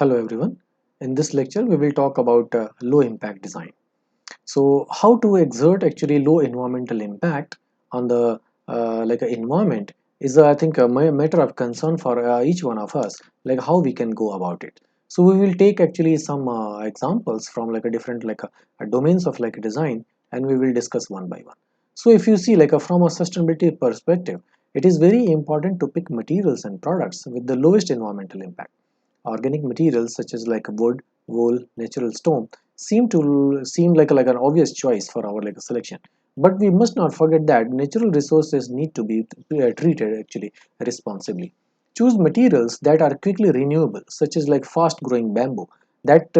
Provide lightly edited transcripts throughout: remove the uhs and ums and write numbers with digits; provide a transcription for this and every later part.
Hello everyone. In this lecture we will talk about low impact design. So how to exert actually low environmental impact on the environment is I think a matter of concern for each one of us, like how we can go about it. So we will take actually some examples from like a different domains of like design, and we will discuss one by one. So if you see from a sustainability perspective, it is very important to pick materials and products with the lowest environmental impact. Organic materials such as like wood, wool, natural stone seem like an obvious choice for our like selection. But we must not forget that natural resources need to be treated actually responsibly. Choose materials that are quickly renewable, such as like fast growing bamboo. That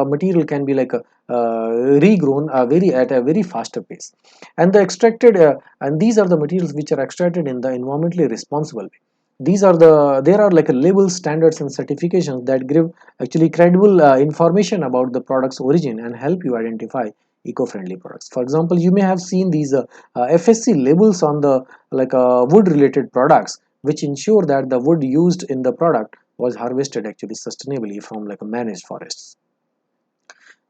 material can be regrown very at a very faster pace, and the extracted and these are the materials which are extracted in the environmentally responsible way. There are like a label standards and certifications that give actually credible information about the product's origin and help you identify eco-friendly products. For example, you may have seen these FSC labels on the wood related products, which ensure that the wood used in the product was harvested actually sustainably from like managed forests.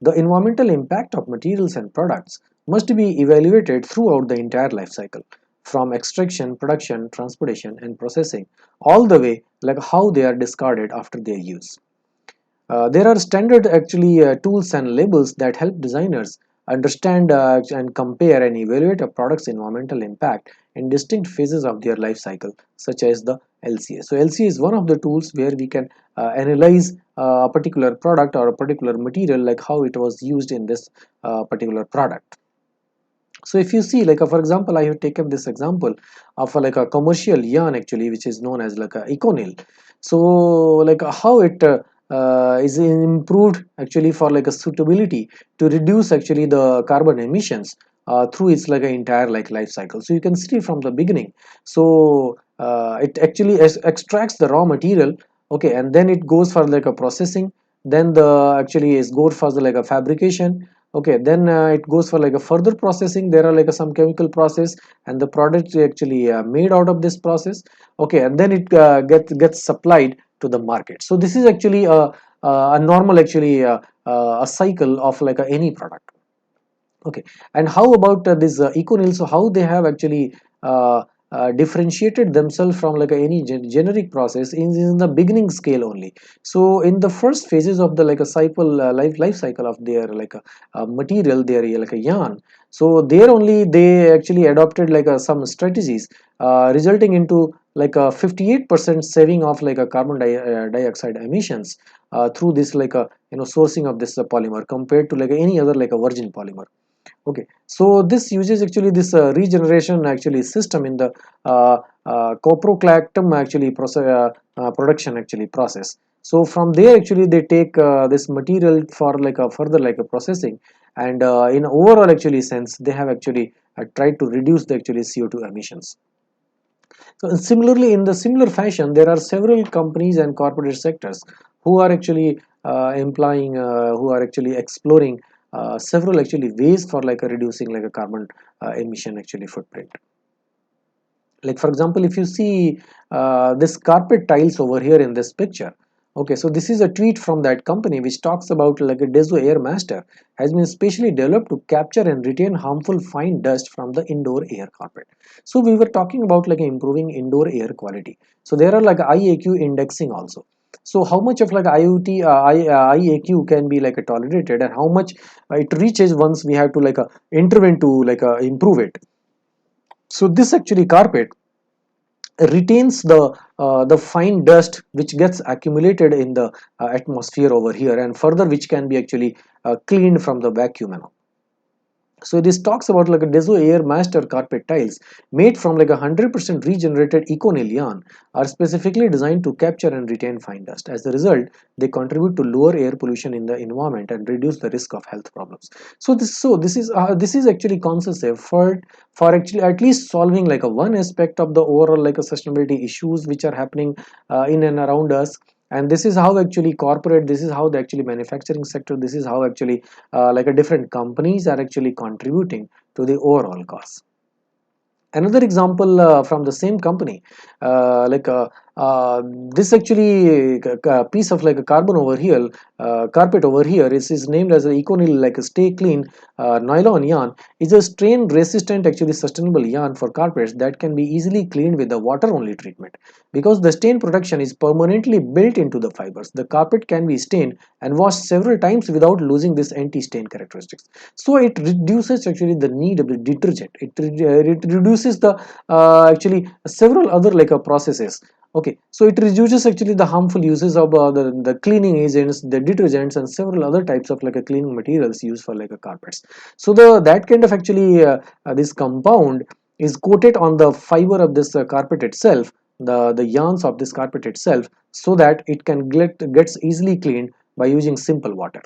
The environmental impact of materials and products must be evaluated throughout the entire life cycle, from extraction, production, transportation, and processing, all the way like how they are discarded after their use. There are standard actually tools and labels that help designers understand and compare and evaluate a product's environmental impact in distinct phases of their life cycle, such as the LCA. So LCA is one of the tools where we can analyze a particular product or a particular material, like how it was used in this particular product. So if you see for example, I have taken this example of a commercial yarn actually, which is known as like a Econil. So how it is improved actually for like a suitability to reduce actually the carbon emissions through its like an entire like life cycle. So you can see from the beginning. So it actually extracts the raw material, okay, and then it goes for like a processing, then the actually is go for the like a fabrication. Okay, then it goes for like a further processing. There are like some chemical process, and the product actually made out of this process. Okay, and then it gets supplied to the market. So this is actually a normal actually a cycle of like any product. Okay, and how about this Econil? So how they have actually differentiated themselves from like any generic process in the beginning scale only. So in the first phases of the like a cycle life cycle of their material, their like a yarn. So there only they actually adopted some strategies resulting into like a 58% saving of like a dioxide emissions through this sourcing of this polymer compared to like any other like a virgin polymer. Okay, so this uses actually this regeneration actually system in the coproclactum actually production actually process. So from there actually they take this material for like a further like a processing, and in overall actually sense they have actually tried to reduce the actually CO2 emissions. So similarly, in the similar fashion, there are several companies and corporate sectors who are actually who are actually exploring several actually ways for like a reducing like a carbon emission actually footprint. Like for example, if you see this carpet tiles over here in this picture. Okay, so this is a tweet from that company which talks about like a Deso Air Master has been specially developed to capture and retain harmful fine dust from the indoor air carpet. So we were talking about like improving indoor air quality. So there are like IAQ indexing also. So how much of like IAQ can be like tolerated, and how much it reaches once we have to intervene to improve it. So this actually carpet retains the fine dust which gets accumulated in the atmosphere over here, and further which can be actually cleaned from the vacuum and all. So this talks about like a Deso Air Master carpet tiles made from like 100% regenerated Econil yarn are specifically designed to capture and retain fine dust. As a result, they contribute to lower air pollution in the environment and reduce the risk of health problems. This is actually concept for actually at least solving like a one aspect of the overall like a sustainability issues which are happening in and around us. And this is how actually corporate, this is how the actually manufacturing sector, this is how actually like a different companies are actually contributing to the overall cost. Another example from the same company, uh, this actually piece of like a carbon over here, carpet over here is named as a Econil, like a stay clean nylon yarn, is a strain resistant actually sustainable yarn for carpets that can be easily cleaned with the water only treatment. Because the stain protection is permanently built into the fibers, the carpet can be stained and washed several times without losing this anti-stain characteristics. So it reduces actually the need of the detergent. It reduces the actually several other like processes. Okay, so it reduces actually the harmful uses of the cleaning agents, the detergents, and several other types of like a cleaning materials used for like a carpets. So the that kind of actually this compound is coated on the fiber of this carpet itself, the yarns of this carpet itself, so that it can gets easily cleaned by using simple water.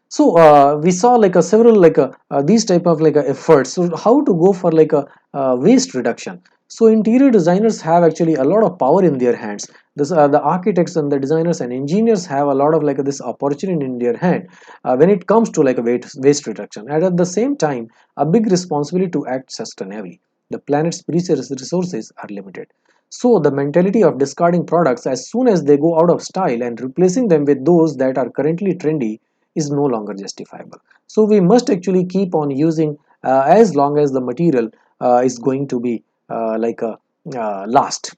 So we saw like a several like these type of like efforts. So how to go for like a waste reduction? So interior designers have actually a lot of power in their hands. This the architects and the designers and engineers have a lot of like this opportunity in their hand when it comes to like a waste reduction, and at the same time a big responsibility to act sustainably. The planet's precious resources are limited. So the mentality of discarding products as soon as they go out of style and replacing them with those that are currently trendy is no longer justifiable. So we must actually keep on using as long as the material is going to be like a last.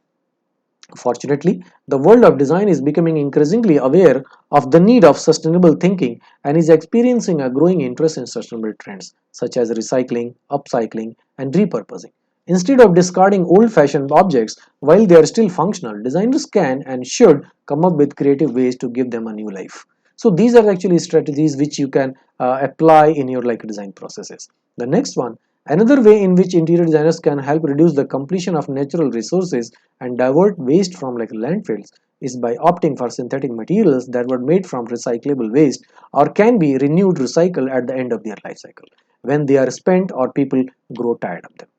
Fortunately, the world of design is becoming increasingly aware of the need of sustainable thinking and is experiencing a growing interest in sustainable trends such as recycling, upcycling, and repurposing. Instead of discarding old fashioned objects while they are still functional, designers can and should come up with creative ways to give them a new life. So these are actually strategies which you can apply in your like design processes. The next one, another way in which interior designers can help reduce the completion of natural resources and divert waste from like landfills is by opting for synthetic materials that were made from recyclable waste or can be renewed recycled at the end of their life cycle when they are spent or people grow tired of them.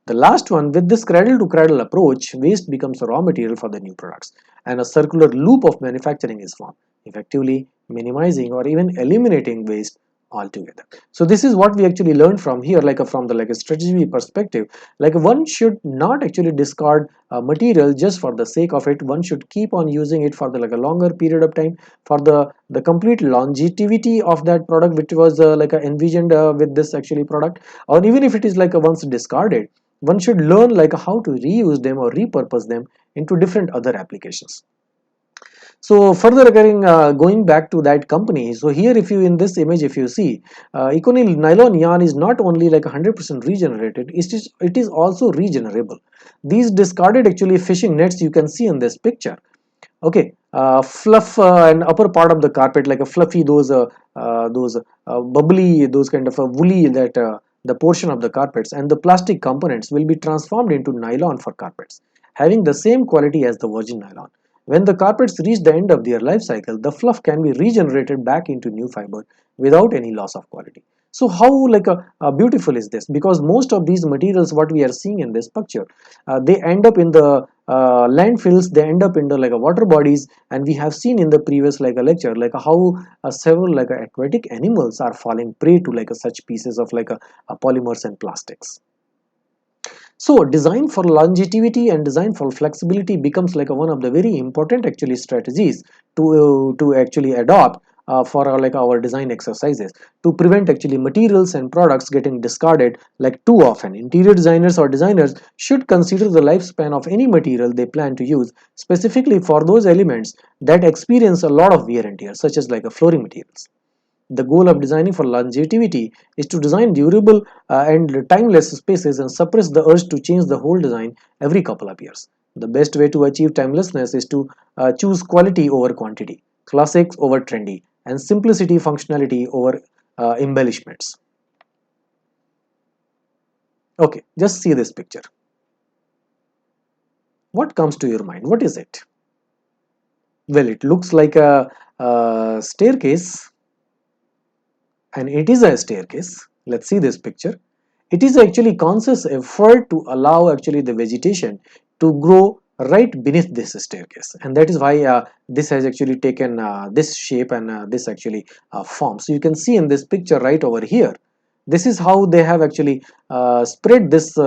The last one, with this cradle to cradle approach, waste becomes a raw material for the new products and a circular loop of manufacturing is formed, effectively minimizing or even eliminating waste altogether. So this is what we actually learned from here, like from the like a strategy perspective. Like one should not actually discard material just for the sake of it. One should keep on using it for the like a longer period of time, for the complete longevity of that product which was like envisioned with this actually product. Or even if it is like a once discarded, one should learn like how to reuse them or repurpose them into different other applications. So further going back to that company, so here if you in this image if you see Econil nylon yarn is not only like 100% regenerated, it is also regenerable. These discarded actually fishing nets you can see in this picture. Okay, fluff and upper part of the carpet like a fluffy those bubbly those kind of a woolly that the portion of the carpets and the plastic components will be transformed into nylon for carpets, having the same quality as the virgin nylon. When the carpets reach the end of their life cycle, the fluff can be regenerated back into new fiber without any loss of quality. So how like beautiful is this? Because most of these materials what we are seeing in this picture, they end up in the landfills, they end up in the like water bodies, and we have seen in the previous like a lecture like how several like aquatic animals are falling prey to like such pieces of like polymers and plastics. So design for longevity and design for flexibility becomes like one of the very important actually strategies to actually adopt for our, like our design exercises to prevent actually materials and products getting discarded like too often. Interior designers or designers should consider the lifespan of any material they plan to use, specifically for those elements that experience a lot of wear and tear, such as like a flooring materials. The goal of designing for longevity is to design durable and timeless spaces and suppress the urge to change the whole design every couple of years. The best way to achieve timelessness is to choose quality over quantity, classics over trendy, and simplicity functionality over embellishments. Okay, just see this picture. What comes to your mind? What is it? Well, it looks like a staircase, and it is a staircase. Let's see this picture. It is actually conscious effort to allow actually the vegetation to grow right beneath this staircase, and that is why this has actually taken this shape and this actually form. So you can see in this picture right over here, this is how they have actually spread this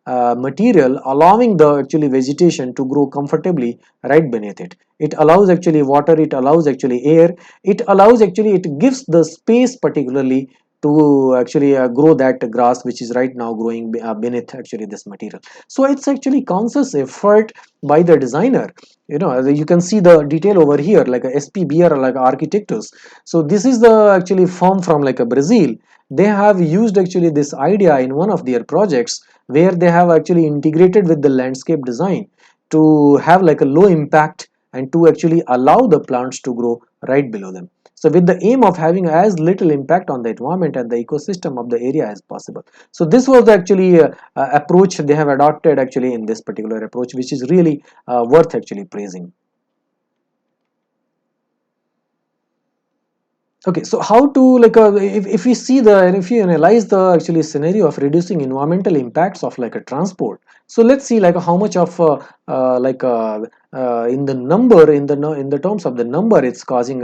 material, allowing the actually vegetation to grow comfortably right beneath it. It allows actually water, it allows actually air, it allows actually, it gives the space particularly to actually grow that grass which is right now growing beneath actually this material. So it's actually conscious effort by the designer. You know, you can see the detail over here, like a SPBR, like Architectus. So this is the actually firm from like a Brazil. They have used actually this idea in one of their projects, where they have actually integrated with the landscape design to have like a low impact and to actually allow the plants to grow right below them. So with the aim of having as little impact on the environment and the ecosystem of the area as possible. So this was the actually approach they have adopted actually in this particular approach, which is really worth actually praising. Okay, so how to like if we see the, and if you analyze the actually scenario of reducing environmental impacts of like a transport, so let's see like how much of in the number, in the terms of the number, it's causing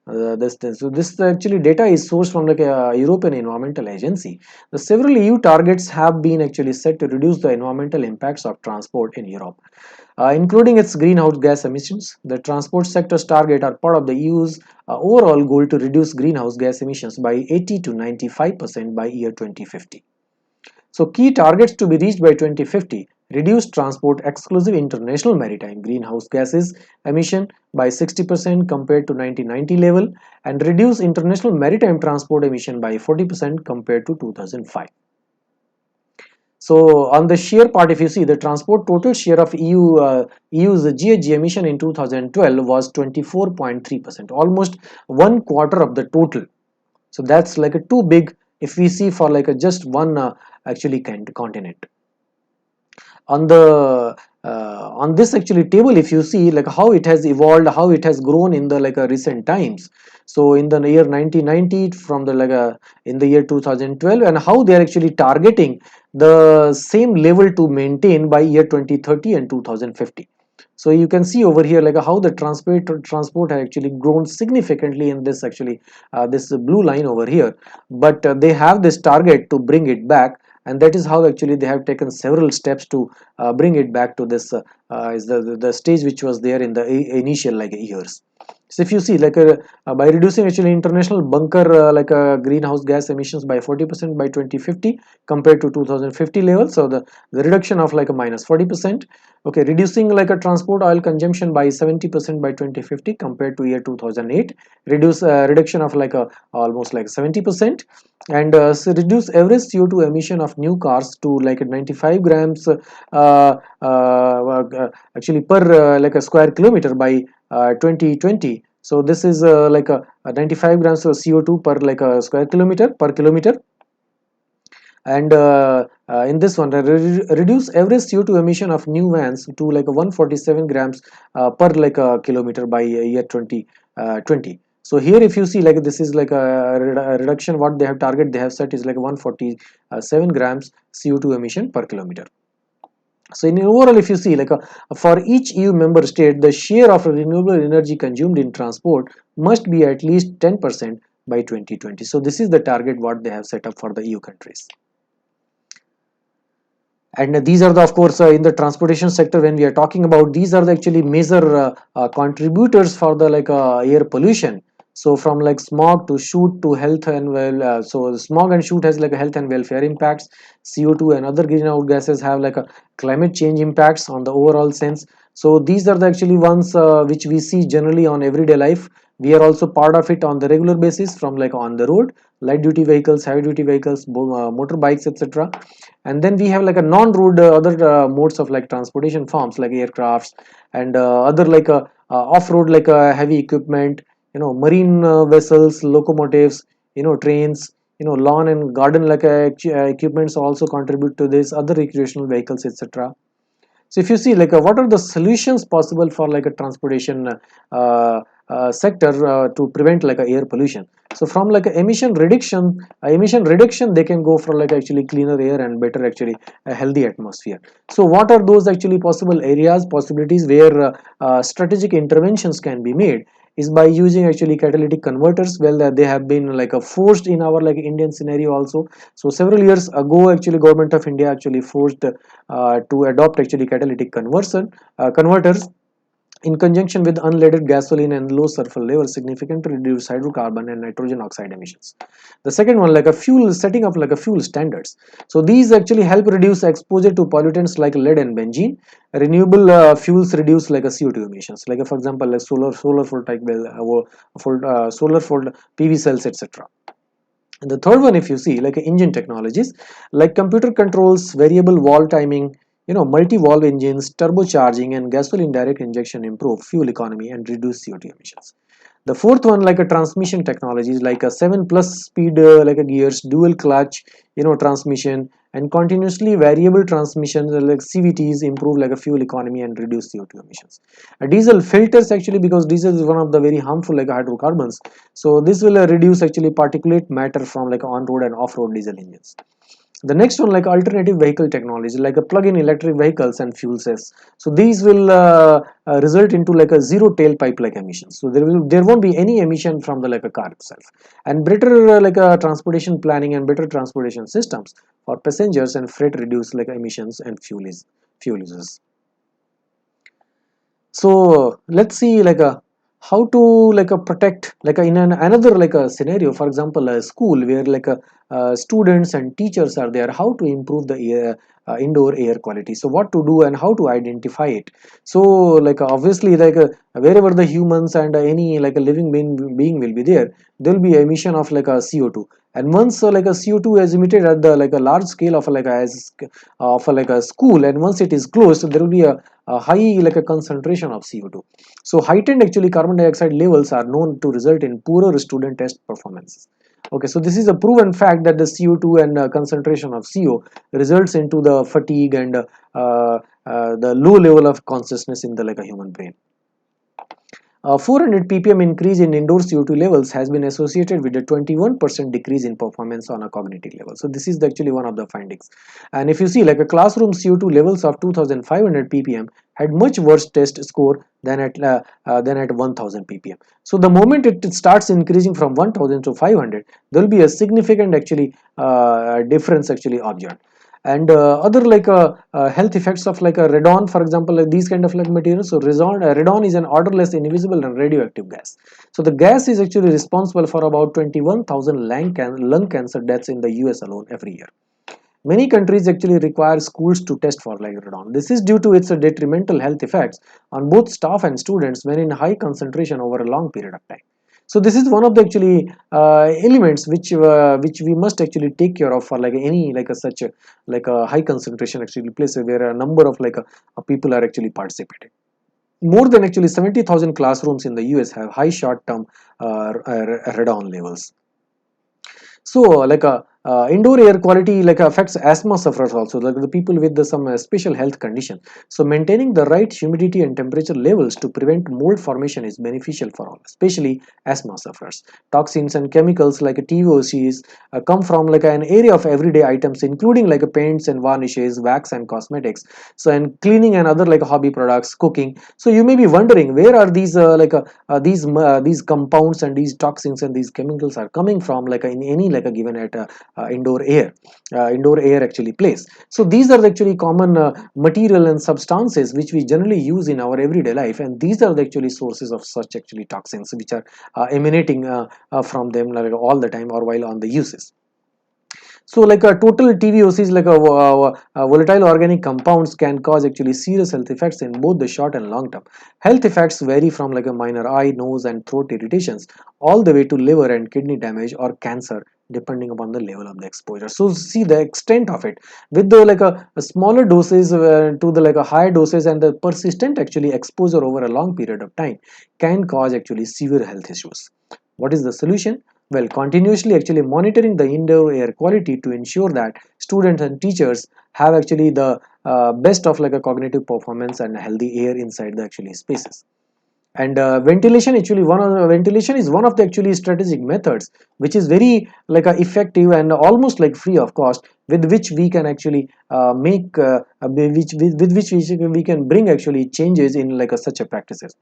this thing. So this actually data is sourced from like a European Environmental Agency. The several EU targets have been actually set to reduce the environmental impacts of transport in Europe, including its greenhouse gas emissions. The transport sector's target are part of the EU's overall goal to reduce greenhouse gas emissions by 80 to 95% by year 2050. So key targets to be reached by 2050: reduce transport exclusive international maritime greenhouse gases emission by 60% compared to 1990 level, and reduce international maritime transport emission by 40% compared to 2005. So on the share part, if you see the transport total share of EU's GHG emission in 2012 was 24.3%, almost one quarter of the total. So that's like a too big if we see for like a just one actually continent. On the on this actually table, if you see like how it has evolved, how it has grown in the like recent times. So in the year 1990, from the like in the year 2012, and how they are actually targeting the same level to maintain by year 2030 and 2050. So you can see over here like how the transport has actually grown significantly in this actually this blue line over here, but they have this target to bring it back, and that is how actually they have taken several steps to bring it back to this is the stage which was there in the initial like years. So if you see like by reducing actually international bunker greenhouse gas emissions by 40% by 2050 compared to 2050 level, so the reduction of like a minus 40%. Okay, reducing like a transport oil consumption by 70% by 2050 compared to year 2008, reduction of like a almost like 70%, and so reduce average CO2 emission of new cars to like 95 grams actually per like a square kilometer by 2020. So this is like a 95 grams of CO2 per like a square kilometer per kilometer. And in this one, reduce average CO2 emission of new vans to like 147 grams per like a kilometer by year 2020. So here if you see like this is like a reduction, what they have target they have set is like 147 grams CO2 emission per kilometer. So in overall, if you see like for each EU member state, the share of renewable energy consumed in transport must be at least 10% by 2020. So this is the target what they have set up for the EU countries. And these are the, of course, in the transportation sector, when we are talking about, these are the actually major contributors for the like air pollution. So from like smog to soot to health and so smog and soot has like a health and welfare impacts. CO2 and other greenhouse gases have like a climate change impacts on the overall sense. So these are the actually ones which we see generally on everyday life. We are also part of it on the regular basis, from like on the road, light duty vehicles, heavy duty vehicles, motorbikes, etc. And then we have like a non-road other modes of like transportation forms like aircrafts and other like off-road like heavy equipment, you know, marine vessels, locomotives, you know, trains, you know, lawn and garden like equipments also contribute to this, other recreational vehicles, etc. So if you see like what are the solutions possible for like a transportation sector to prevent like a air pollution. So from like a emission reduction, they can go for like actually cleaner air and better actually a healthy atmosphere. So what are those actually possible areas, possibilities where strategic interventions can be made? is by using actually catalytic converters. Well, they have been like forced in our like Indian scenario also. So several years ago actually government of India actually forced to adopt actually catalytic converters in conjunction with unleaded gasoline and low sulfur levels significantly reduce hydrocarbon and nitrogen oxide emissions. The second one, like a fuel, setting up like a fuel standards. So these actually help reduce exposure to pollutants like lead and benzene. Renewable fuels reduce like a CO2 emissions, like for example like solar photovoltaic solar for PV cells, etc. And the third one, if you see like engine technologies, like computer controls, variable valve timing, multi-valve engines, turbocharging, and gasoline direct injection improve fuel economy and reduce CO2 emissions. The fourth one, like a transmission technologies, like a 7 plus speed like a gears, dual clutch, transmission, and continuously variable transmission like CVTs improve like a fuel economy and reduce CO2 emissions. Diesel filters actually, because diesel is one of the very harmful like hydrocarbons, so this will reduce actually particulate matter from like on-road and off-road diesel engines. The next one, like alternative vehicle technology, like a plug-in electric vehicles and fuel cells. So these will result into like a zero tailpipe like emissions. So there won't be any emission from the like a car itself. And better like a transportation planning and better transportation systems for passengers and freight reduce like emissions and fuel uses. So let's see like a how to like a protect like a, in another like a scenario, for example a school where like a students and teachers are there, how to improve the indoor air quality. So what to do and how to identify it. So like obviously like wherever the humans and any like a living being will be there will be emission of like a CO2. And once like a CO2 is emitted at the like a large scale of like a school, and once it is closed, so there will be a high like a concentration of CO2. So heightened actually carbon dioxide levels are known to result in poorer student test performances. Okay, so this is a proven fact that the CO2 and concentration of CO results into the fatigue and the low level of consciousness in the like a human brain. 400 ppm increase in indoor CO2 levels has been associated with a 21% decrease in performance on a cognitive level. So this is actually one of the findings. And if you see like a classroom CO2 levels of 2500 ppm had much worse test score than at 1000 ppm. So the moment it starts increasing from 1000 to 500, there will be a significant actually difference actually observed. And other like health effects of like a radon, for example, like these kind of like materials. So radon is an odorless, invisible, and radioactive gas. So the gas is actually responsible for about 21,000 lung cancer deaths in the US alone every year. Many countries actually require schools to test for like radon. This is due to its detrimental health effects on both staff and students when in high concentration over a long period of time. So this is one of the actually elements which we must actually take care of for like any like a such a like a high concentration actually place where a number of like people are actually participating. More than actually 70,000 classrooms in the US have high short-term radon levels. So like a indoor air quality like affects asthma sufferers also, like the people with some special health condition. So maintaining the right humidity and temperature levels to prevent mold formation is beneficial for all, especially asthma sufferers. Toxins and chemicals like TVOCs come from like an area of everyday items, including like paints and varnishes, wax and cosmetics, so and cleaning and other like hobby products, cooking. So you may be wondering where are these compounds and these toxins and these chemicals are coming from like in any like a given at indoor air actually place. So these are actually common material and substances which we generally use in our everyday life, and these are the actually sources of such actually toxins which are emanating from them like all the time or while on the uses. So like a total TVOCs like a volatile organic compounds can cause actually serious health effects in both the short and long term. Health effects vary from like a minor eye, nose and throat irritations all the way to liver and kidney damage or cancer depending upon the level of the exposure. So see the extent of it with the like a smaller doses to the like a higher doses, and the persistent actually exposure over a long period of time can cause actually severe health issues. What is the solution? Well, continuously actually monitoring the indoor air quality to ensure that students and teachers have actually the best of like a cognitive performance and healthy air inside the actually spaces. And ventilation is one of the actually strategic methods which is very like effective and almost like free of cost, with which we can actually make with which we can bring actually changes in like such a practices.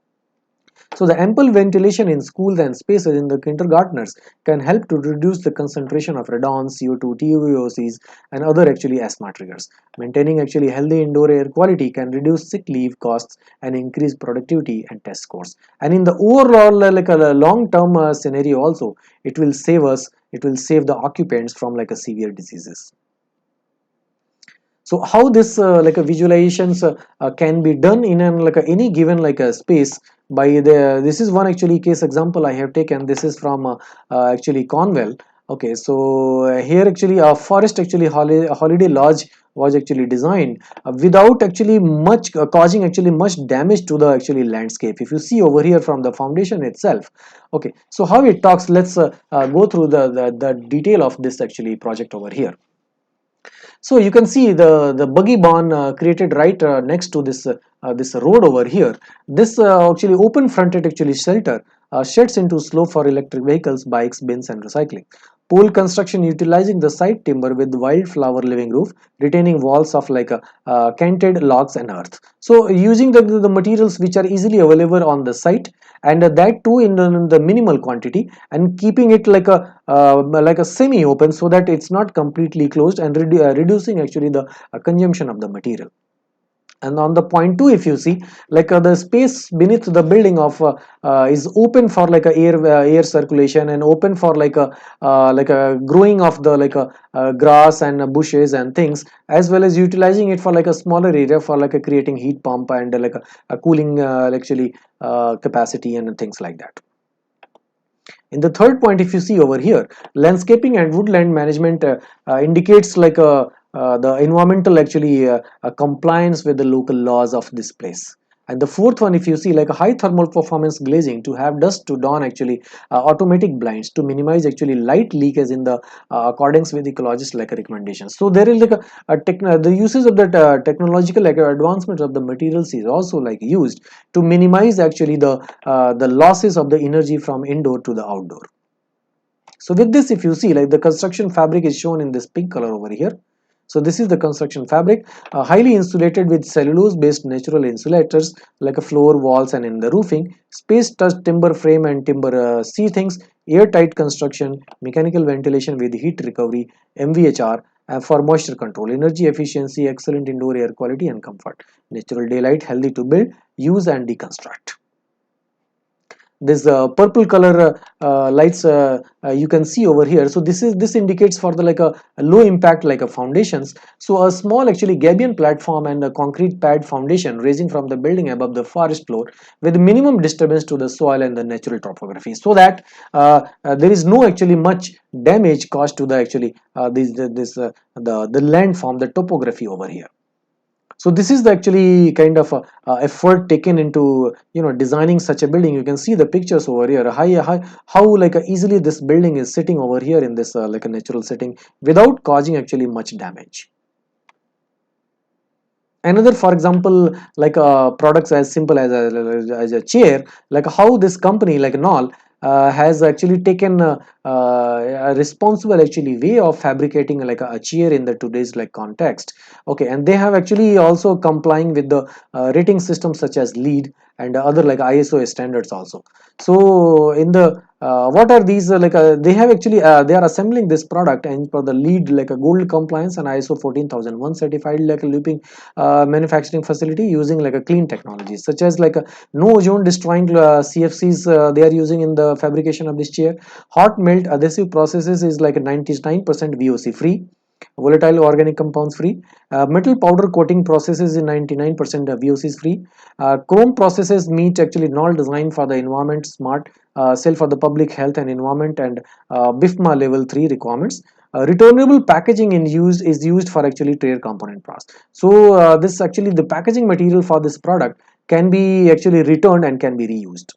So the ample ventilation in schools and spaces in the kindergartners can help to reduce the concentration of radon, CO2, TVOCs, and other actually asthma triggers. Maintaining actually healthy indoor air quality can reduce sick leave costs and increase productivity and test scores. And in the overall like a long-term scenario also, it will save the occupants from like a severe diseases. So how this like a visualizations can be done in an like a, any given like a space by the, this is one actually case example I have taken. This is from actually Cornwall. Okay, so here actually a forest actually holiday lodge was actually designed without actually much causing actually much damage to the actually landscape. If you see over here from the foundation itself. Okay, so how it talks, let's go through the detail of this actually project over here. So you can see the buggy barn created right next to this road over here. This actually open fronted actually shelter sheds into slope for electric vehicles, bikes, bins, and recycling. Pole construction utilizing the side timber with wildflower living roof, retaining walls of like canted logs and earth. So using the materials which are easily available on the site, and that too in the minimal quantity, and keeping it like a semi open so that it's not completely closed, and reducing actually the consumption of the material. And on the point two, if you see the space beneath the building of is open for like a air circulation, and open for like a growing of the grass and bushes and things, as well as utilizing it for like a smaller area for like a creating heat pump and a cooling actually capacity and things like that. In the third point, if you see over here, landscaping and woodland management indicates the environmental actually compliance with the local laws of this place. And the fourth one, if you see like a high thermal performance glazing to have dusk to dawn actually automatic blinds to minimize actually light leakage in the accordance with ecologist like recommendations. So there is like the uses of that technological like advancement of the materials is also like used to minimize actually the losses of the energy from indoor to the outdoor. So with this, if you see like the construction fabric is shown in this pink color over here. So this is the construction fabric, highly insulated with cellulose based natural insulators like a floor, walls, and in the roofing, space touch timber frame and timber sheathings, airtight construction, mechanical ventilation with heat recovery, MVHR, for moisture control, energy efficiency, excellent indoor air quality and comfort, natural daylight, healthy to build, use and deconstruct. This purple color lights you can see over here. So this indicates for the a low impact like a foundations. So a small actually gabion platform and a concrete pad foundation raising from the building above the forest floor with minimum disturbance to the soil and the natural topography, so that there is no actually much damage caused to the actually the landform, the topography over here. So this is the actually kind of effort taken into designing such a building. You can see the pictures over here, how like easily this building is sitting over here in this like a natural setting without causing actually much damage. Another, for example, like products as simple as a chair, like how this company like NOL has actually taken a responsible actually way of fabricating like a chair in the today's like context. Okay, and they have actually also complying with the rating systems such as LEED and other like ISO standards also. So in the what are these they have actually they are assembling this product and for the LEED like a gold compliance and ISO 14001 certified like a looping manufacturing facility using like a clean technologies such as like a no ozone destroying CFCs they are using in the fabrication of this chair. Hot melt adhesive processes is like a 99% VOC free, volatile organic compounds free. Metal powder coating processes in 99% VOCs free. Chrome processes meet actually null design for the environment smart cell for the public health and environment and BIFMA level 3 requirements. Returnable packaging is used for actually trade component process. So this actually the packaging material for this product can be actually returned and can be reused.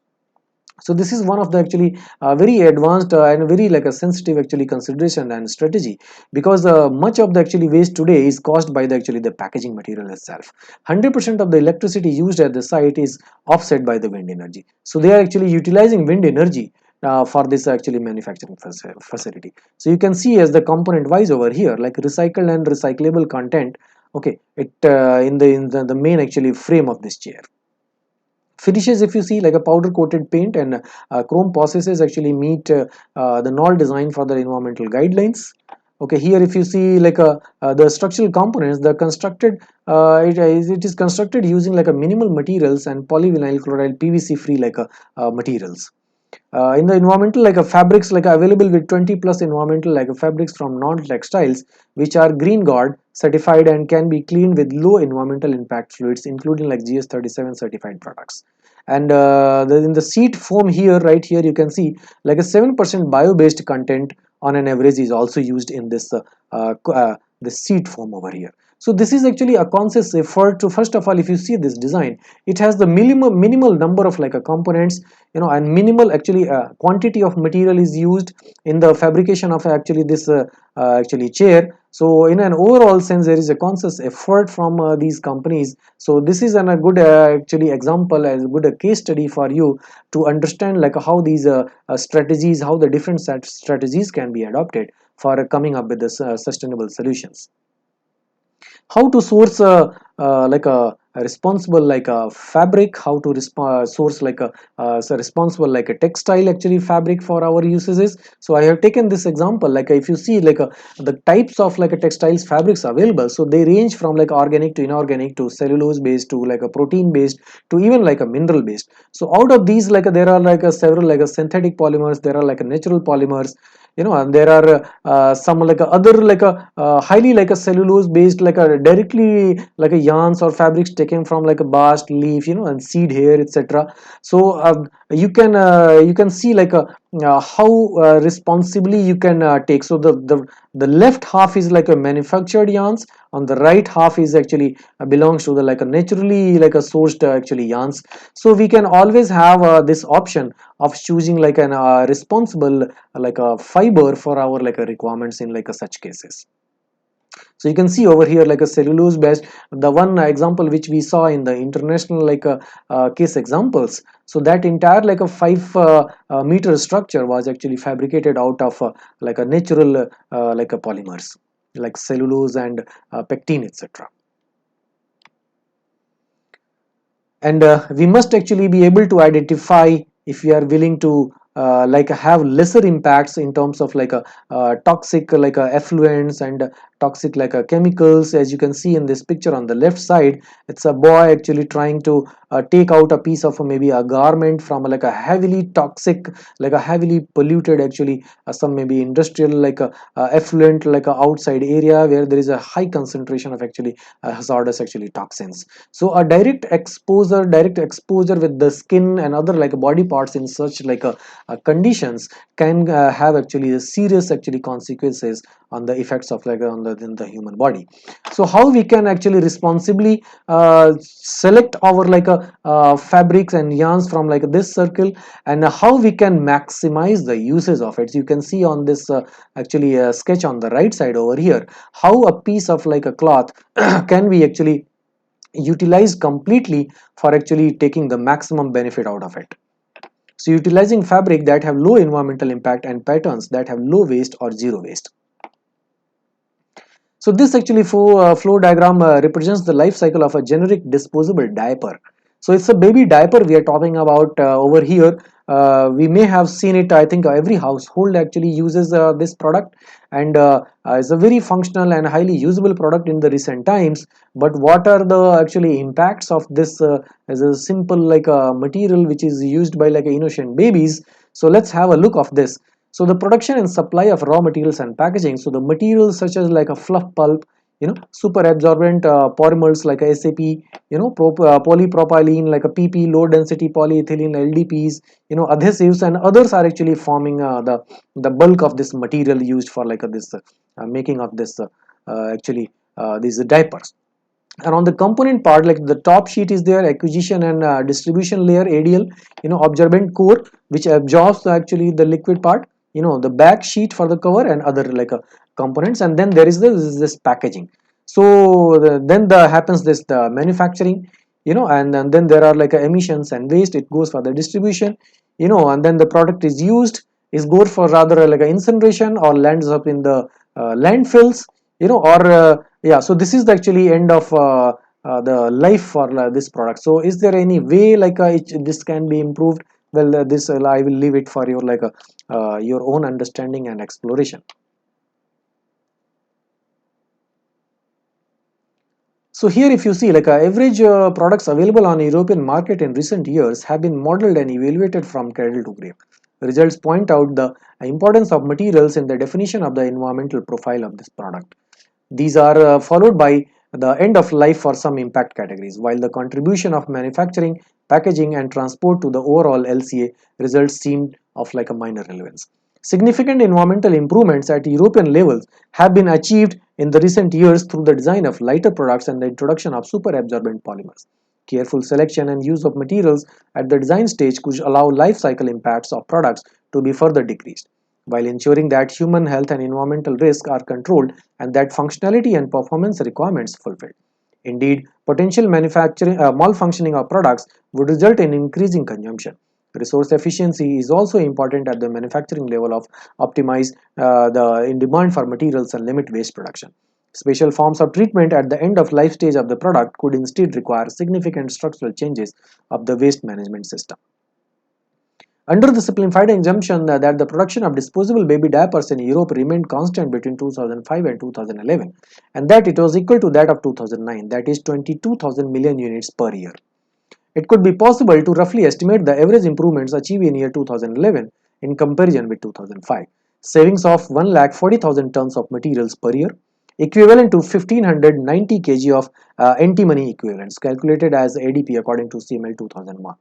So this is one of the actually very advanced and very like a sensitive actually consideration and strategy, because much of the actually waste today is caused by the actually the packaging material itself. 100% of the electricity used at the site is offset by the wind energy, so they are actually utilizing wind energy for this actually manufacturing facility. So you can see as the component wise over here like recycled and recyclable content. Okay, it in the main actually frame of this chair. Finishes, if you see, like a powder coated paint and chrome processes actually meet the null design for the environmental guidelines. Okay, here if you see like the structural components, the constructed it is constructed using like a minimal materials and polyvinyl chloride PVC free like materials. In the environmental like a fabrics like available with 20 plus environmental like fabrics from non-textiles which are green guard certified and can be cleaned with low environmental impact fluids including like GS37 certified products. And in the seat foam here, right here you can see like a 7% bio-based content on an average is also used in this the seat foam over here. So this is actually a conscious effort to, first of all, if you see this design, it has the minimal number of like a components, and minimal actually quantity of material is used in the fabrication of actually this actually chair. So in an overall sense, there is a conscious effort from these companies. So this is a good actually example, as a good case study for you to understand like how these strategies, how the different strategies can be adopted for coming up with this sustainable solutions. How to source like a responsible like a fabric, how to source like a responsible like a textile actually fabric for our usages. So I have taken this example, like if you see like the types of like a textiles fabrics available, so they range from like organic to inorganic to cellulose based to like a protein based to even like a mineral based. So out of these like there are like several like synthetic polymers, there are like natural polymers, and there are some like other like highly like a cellulose based like a directly like a yarns or fabrics taken from like a bast leaf, and seed hair, etc. So you can see like how responsibly you can take. So the left half is like a manufactured yarns, on the right half is actually belongs to the like a naturally like a sourced actually yarns. So we can always have this option of choosing like an responsible like a fiber for our like a requirements in like a such cases. So you can see over here like a cellulose based, the one example which we saw in the international like case examples. So that entire like a 5 meter structure was actually fabricated out of like a natural like a polymers like cellulose and pectin, etc. And we must actually be able to identify if we are willing to like have lesser impacts in terms of like a toxic like effluents and toxic like chemicals. As you can see in this picture on the left side, it's a boy actually trying to take out a piece of maybe a garment from like a heavily toxic like a heavily polluted actually some maybe industrial like effluent like a outside area where there is a high concentration of actually hazardous actually toxins. So a direct exposure with the skin and other like body parts in such like conditions can have actually a serious actually consequences on the effects of like on the in the human body. So how we can actually responsibly select our like fabrics and yarns from like this circle, and how we can maximize the uses of it. So you can see on this actually sketch on the right side over here how a piece of like a cloth can be actually utilized completely for actually taking the maximum benefit out of it. So utilizing fabric that have low environmental impact and patterns that have low waste or zero waste. So this actually flow diagram represents the life cycle of a generic disposable diaper. So it's a baby diaper we are talking about over here. We may have seen it. I think every household actually uses this product, and it's a very functional and highly usable product in the recent times. But what are the actually impacts of this as a simple like material which is used by like innocent babies? So let's have a look of this. So the production and supply of raw materials and packaging. So the materials such as like a fluff pulp, super absorbent polymers like a SAP, polypropylene like a PP, low density polyethylene LDPs, adhesives and others are actually forming the bulk of this material used for like this making of this actually these diapers. And on the component part, like the top sheet is there, acquisition and distribution layer, ADL, absorbent core which absorbs actually the liquid part, the back sheet for the cover and other like components, and then there is this packaging. So then happens this the manufacturing, and then there are like emissions and waste. It goes for the distribution, and then the product is used, is good for rather like a incineration or lands up in the landfills, or yeah. So this is the actually end of the life for this product. So is there any way this can be improved? Well, this I will leave it for your own understanding and exploration. So here if you see average products available on European market in recent years have been modeled and evaluated from cradle to grave. Results point out the importance of materials in the definition of the environmental profile of this product. These are followed by the end of life for some impact categories, while the contribution of manufacturing, packaging and transport to the overall LCA results seem of a minor relevance. Significant environmental improvements at European levels have been achieved in the recent years through the design of lighter products and the introduction of super absorbent polymers. Careful selection and use of materials at the design stage could allow life cycle impacts of products to be further decreased, while ensuring that human health and environmental risks are controlled and that functionality and performance requirements fulfilled. Indeed, potential manufacturing malfunctioning of products would result in increasing consumption. Resource efficiency is also important at the manufacturing level of optimize the in demand for materials and limit waste production. Special forms of treatment at the end of life stage of the product could instead require significant structural changes of the waste management system. Under the simplified assumption that the production of disposable baby diapers in Europe remained constant between 2005 and 2011, and that it was equal to that of 2009, that is 22,000 million units per year. It could be possible to roughly estimate the average improvements achieved in year 2011 in comparison with 2005. Savings of 1,40,000 tons of materials per year, equivalent to 1590 kg of antimony equivalents, calculated as ADP according to CML 2001.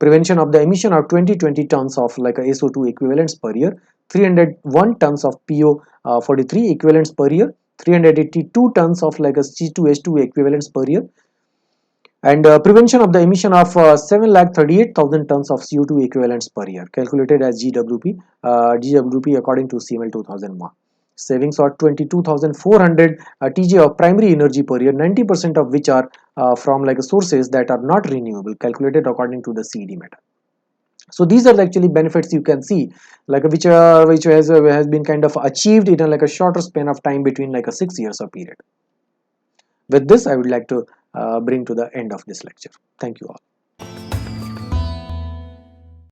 Prevention of the emission of 2020 tons of SO2 equivalents per year, 301 tons of PO43 equivalents per year, 382 tons of C2H2 equivalents per year, and prevention of the emission of 7,38,000 tons of CO2 equivalents per year, calculated as GWP according to CML 2001. Savings are 22,400 TJ of primary energy per year, 90% of which are from sources that are not renewable, calculated according to the CED method. So these are actually benefits you can see, which has been kind of achieved in a shorter span of time between a 6 years of period. With this, I would like to bring to the end of this lecture. Thank you all.